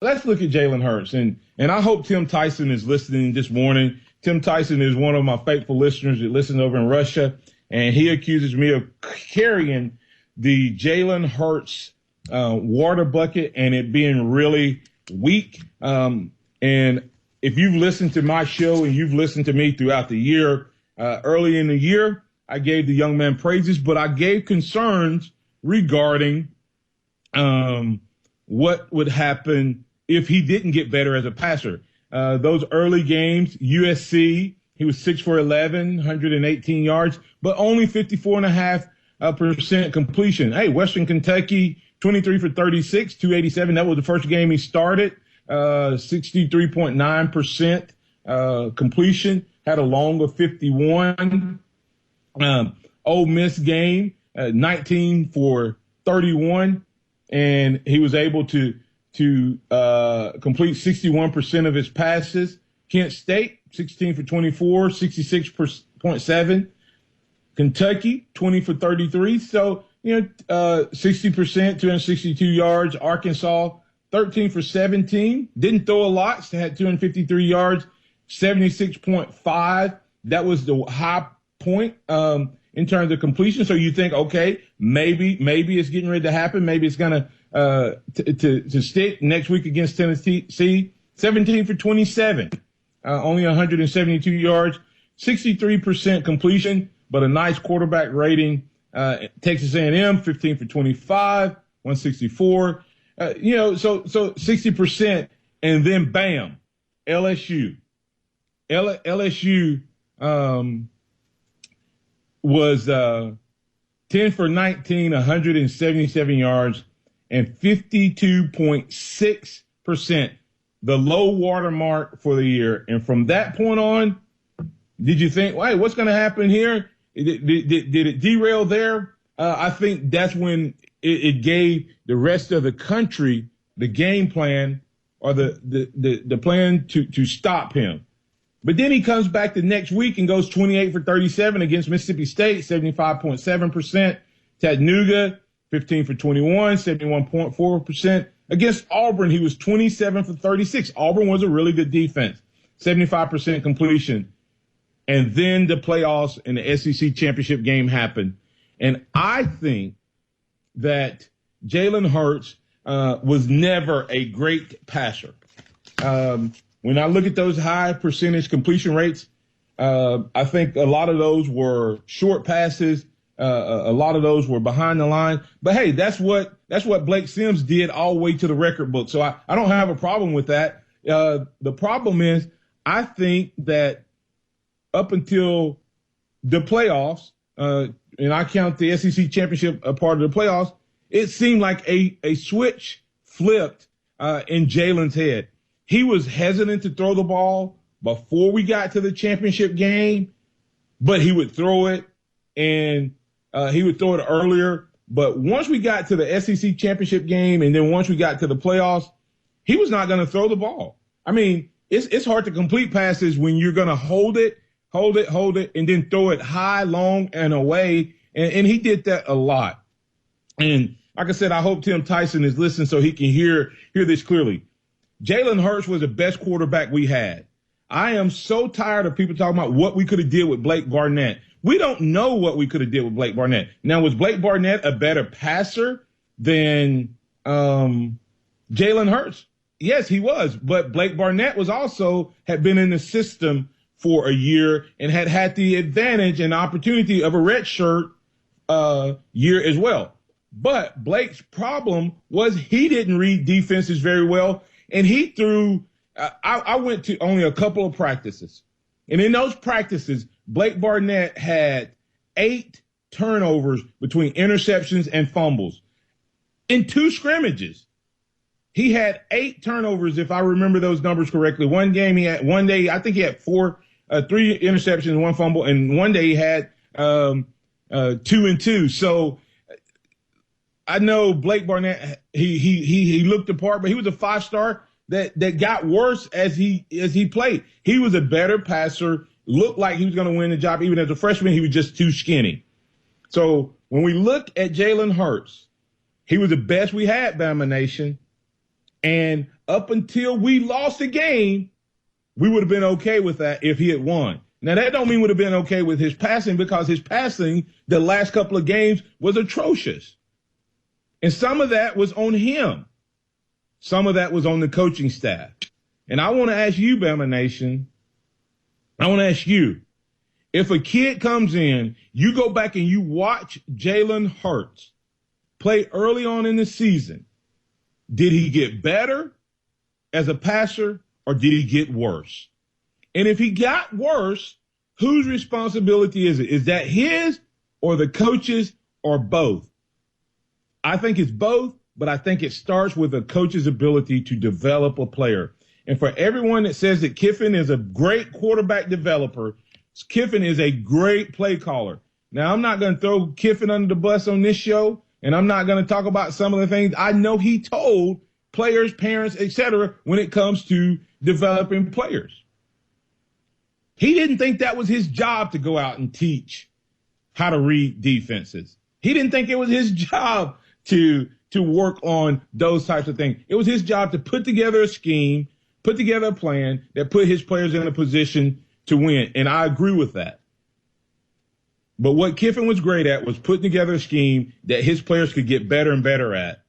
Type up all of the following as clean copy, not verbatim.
let's look at Jalen Hurts. And I hope Tim Tyson is listening this morning. Tim Tyson is one of my faithful listeners that listens over in Russia, and he accuses me of carrying the Jalen Hurts water bucket and it being really weak. And if you've listened to my show and you've listened to me throughout the year, early in the year, I gave the young man praises, but I gave concerns regarding what would happen if he didn't get better as a passer. Those early games, USC, he was 6 for 11, 118 yards, but only 54.5% completion. Hey, Western Kentucky, 23 for 36, 287. That was the first game he started. 63.9% completion. Had a long of 51. Ole Miss game, 19 for 31, and he was able to complete 61% of his passes. Kent State, 16 for 24, 66.7. Kentucky, 20 for 33. So, 60%, 262 yards. Arkansas, 13 for 17. Didn't throw a lot. So had 253 yards, 76.5. That was the high point in terms of completion. So you think, okay, maybe it's getting ready to happen. Maybe it's going to stick next week against Tennessee. 17 for 27, only 172 yards, 63% completion, but a nice quarterback rating. Texas A&M, 15 for 25, 164. So 60%, and then bam, LSU. LSU was 10 for 19, 177 yards, and 52.6%, the low water mark for the year. And from that point on, did you think, hey, what's going to happen here? Did it derail there? I think that's when it gave the rest of the country the game plan or the plan to stop him. But then he comes back the next week and goes 28 for 37 against Mississippi State, 75.7%. Chattanooga, 15 for 21, 71.4%. Against Auburn, he was 27 for 36. Auburn was a really good defense, 75% completion. And then the playoffs and the SEC championship game happened. And I think that Jalen Hurts was never a great passer. When I look at those high percentage completion rates, I think a lot of those were short passes. A lot of those were behind the line. But hey, that's what Blake Sims did all the way to the record book. So I don't have a problem with that. The problem is I think that up until the playoffs, and I count the SEC championship a part of the playoffs, it seemed like a switch flipped in Jalen's head. He was hesitant to throw the ball before we got to the championship game, but he would throw it, and he would throw it earlier. But once we got to the SEC championship game, and then once we got to the playoffs, he was not going to throw the ball. I mean, it's hard to complete passes when you're going to hold it, and then throw it high, long, and away. And he did that a lot. And like I said, I hope Tim Tyson is listening so he can hear this clearly. Jalen Hurts was the best quarterback we had. I am so tired of people talking about what we could have did with Blake Barnett. We don't know what we could have did with Blake Barnett. Now, was Blake Barnett a better passer than Jalen Hurts? Yes, he was. But Blake Barnett had been in the system for a year and had the advantage and opportunity of a redshirt year as well. But Blake's problem was he didn't read defenses very well, and he threw I went to only a couple of practices. And in those practices, Blake Barnett had 8 turnovers between interceptions and fumbles. In 2 scrimmages, he had 8 turnovers, if I remember those numbers correctly. One day, I think he had 3 interceptions, 1 fumble, and one day he had 2 and 2. So I know Blake Barnett, he looked the part, but he was a 5-star that got worse as he played. He was a better passer, looked like he was going to win the job. Even as a freshman, he was just too skinny. So when we look at Jalen Hurts, he was the best we had, Bama Nation. And up until we lost the game, we would have been okay with that if he had won. Now, that don't mean we would have been okay with his passing, because his passing the last couple of games was atrocious. And some of that was on him. Some of that was on the coaching staff. And I want to ask you, Bama Nation, I want to ask you, if a kid comes in, you go back and you watch Jalen Hurts play early on in the season, did he get better as a passer or did he get worse? And if he got worse, whose responsibility is it? Is that his or the coach's or both? I think it's both, but I think it starts with a coach's ability to develop a player. And for everyone that says that Kiffin is a great quarterback developer, Kiffin is a great play caller. Now, I'm not going to throw Kiffin under the bus on this show, and I'm not going to talk about some of the things I know he told players, parents, etc., when it comes to developing players. He didn't think that was his job to go out and teach how to read defenses. He didn't think it was his job to work on those types of things. It was his job to put together a scheme, put together a plan that put his players in a position to win. And I agree with that. But what Kiffin was great at was putting together a scheme that his players could get better and better at.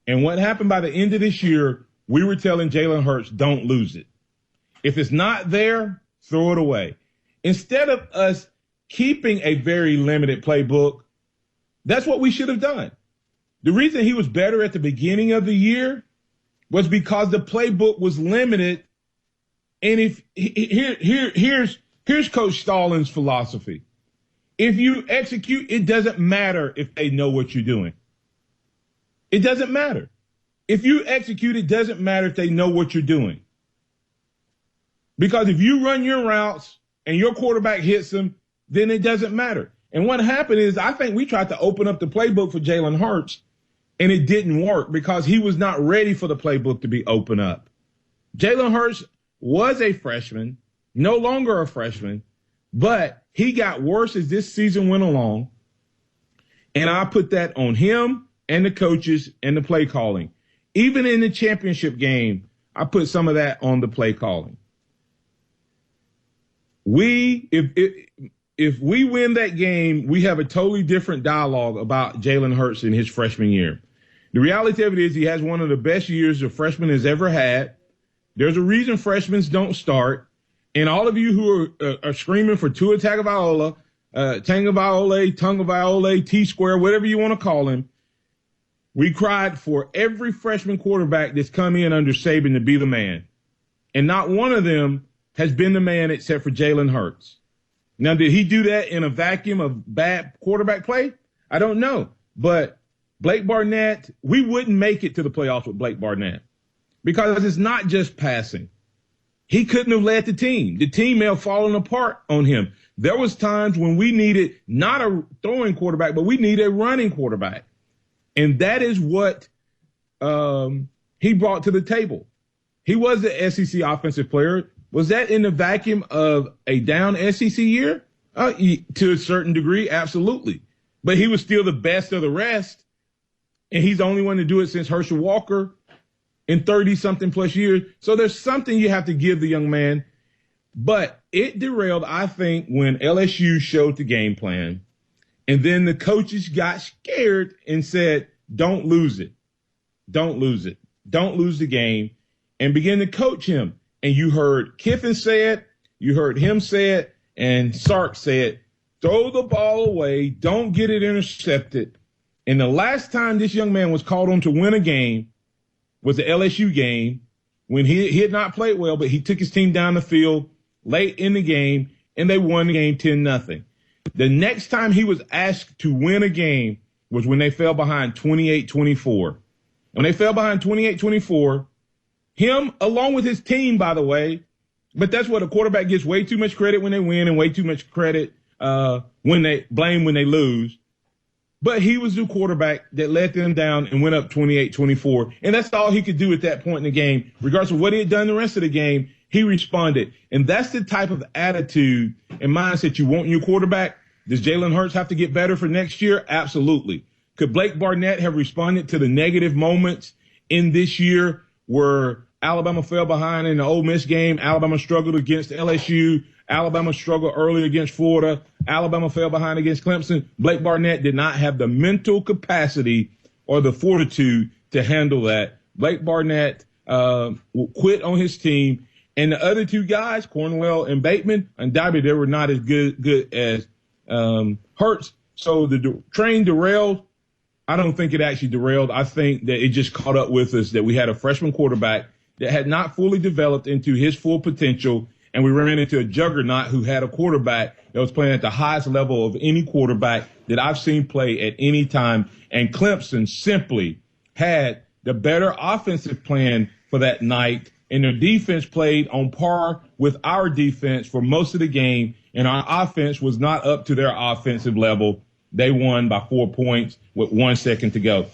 And what happened by the end of this year, we were telling Jalen Hurts, don't lose it. If it's not there, throw it away. Instead of us keeping a very limited playbook, that's what we should have done. The reason he was better at the beginning of the year was because the playbook was limited. And if here's Coach Stalin's philosophy. If you execute, it doesn't matter if they know what you're doing. It doesn't matter. If you execute, it doesn't matter if they know what you're doing. Because if you run your routes and your quarterback hits them, then it doesn't matter. And what happened is I think we tried to open up the playbook for Jalen Hurts, and it didn't work because he was not ready for the playbook to be opened up. Jalen Hurts was a freshman, no longer a freshman, but he got worse as this season went along. And I put that on him and the coaches and the play calling. Even in the championship game, I put some of that on the play calling. If we win that game, we have a totally different dialogue about Jalen Hurts in his freshman year. The reality of it is he has one of the best years a freshman has ever had. There's a reason freshmen don't start. And all of you who are screaming for Tua Tagovailoa, Tagovailoa, T-Square, whatever you want to call him, we cried for every freshman quarterback that's come in under Saban to be the man. And not one of them has been the man except for Jalen Hurts. Now, did he do that in a vacuum of bad quarterback play? I don't know. But Blake Barnett, we wouldn't make it to the playoffs with Blake Barnett because it's not just passing. He couldn't have led the team. The team may have fallen apart on him. There was times when we needed not a throwing quarterback, but we needed a running quarterback. And that is what he brought to the table. He was the SEC offensive player. Was that in the vacuum of a down SEC year? To a certain degree, absolutely. But he was still the best of the rest. And he's the only one to do it since Herschel Walker in 30-something plus years. So there's something you have to give the young man. But it derailed, I think, when LSU showed the game plan. And then the coaches got scared and said, don't lose it. Don't lose it. Don't lose the game. And begin to coach him. And you heard Kiffin say it, you heard him say it, and Sark say it. Throw the ball away. Don't get it intercepted. And the last time this young man was called on to win a game was the LSU game when he had not played well, but he took his team down the field late in the game, and they won the game 10-0. The next time he was asked to win a game was when they fell behind 28-24. When they fell behind 28-24, him, along with his team, by the way, but that's what a quarterback gets way too much credit when they win and way too much credit when they lose. But he was the quarterback that let them down and went up 28-24. And that's all he could do at that point in the game. Regardless of what he had done the rest of the game, he responded. And that's the type of attitude and mindset you want in your quarterback. Does Jalen Hurts have to get better for next year? Absolutely. Could Blake Barnett have responded to the negative moments in this year where Alabama fell behind in the Ole Miss game. Alabama struggled against LSU. Alabama struggled early against Florida. Alabama fell behind against Clemson. Blake Barnett did not have the mental capacity or the fortitude to handle that. Blake Barnett quit on his team. And the other two guys, Cornwell and Bateman, undoubtedly they were not as good as Hurts. So the train derailed. I don't think it actually derailed. I think that it just caught up with us that we had a freshman quarterback that had not fully developed into his full potential. And we ran into a juggernaut who had a quarterback that was playing at the highest level of any quarterback that I've seen play at any time. And Clemson simply had the better offensive plan for that night. And their defense played on par with our defense for most of the game. And our offense was not up to their offensive level. They won by 4 points with 1 second to go.